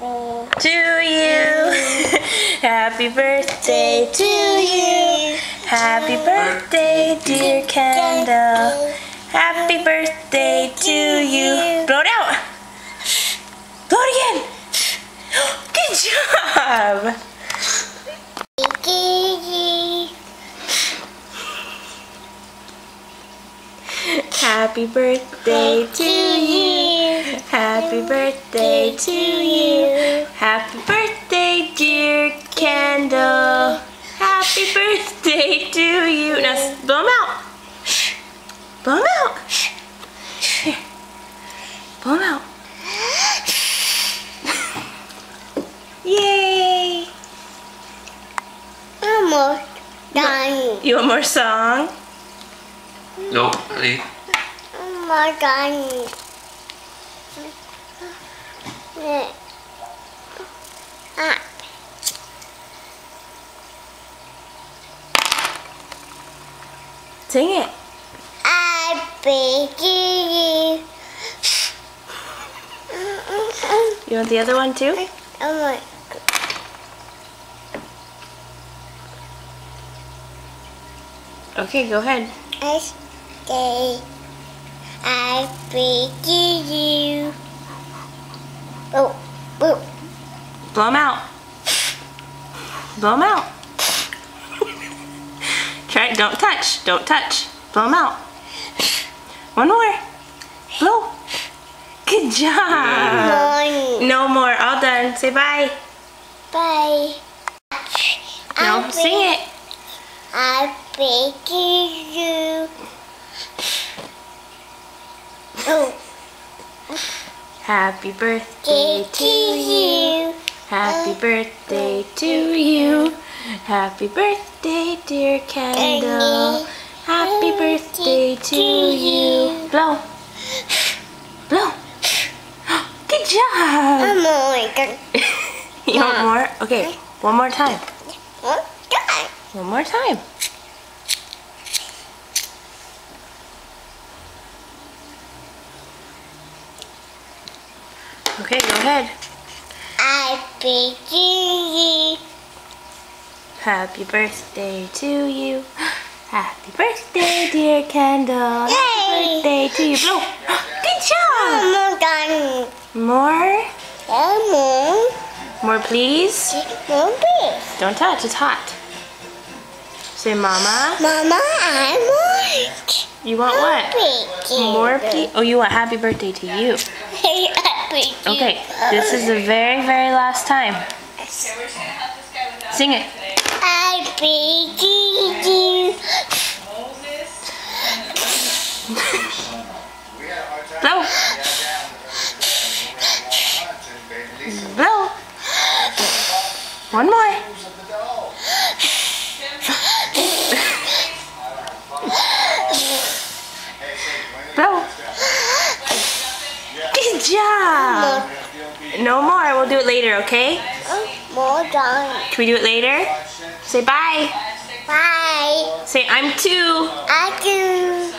to you. Happy birthday to you. Happy birthday, dear Kendall. Happy birthday to you. Blow it out. Blow it again. Good job. Happy birthday to you. Happy birthday to you. Happy birthday, dear Kendall. Happy birthday to you. Now blow them out. Blow them out. Here. Blow them out. Yay. One more time. You want more song? No, ready? One more time. Sing it. I beg you. You want the other one too? Okay, go ahead. I beg you. Oh, oh. Blow them out. Blow them out. Try it. Don't touch. Don't touch. Blow them out. One more. Blow. Good job. No more. All done. Say bye. Bye. No, sing it. I beg you. Oh. Happy birthday To you. Happy birthday to you. Happy birthday, dear Kendall. Happy birthday to you. Blow. Blow. Good job. You want more? Okay, one more time. One more time. Okay, go ahead. I beg you. Happy birthday to you. Happy birthday, dear Kendall. Yay. Happy birthday to you. Blow. Good job. More done. More? More. More, please. More please. Don't touch. It's hot. Say, Mama. Mama, I want. You want what? More, please. Oh, you want happy birthday to you. Okay, this is the very, very last time. Sing it. I beg you. Blow. Blow. One more. Blow. Good job. No more. We'll do it later, okay? More done. Can we do it later? Say bye. Bye. Say I'm two. I do.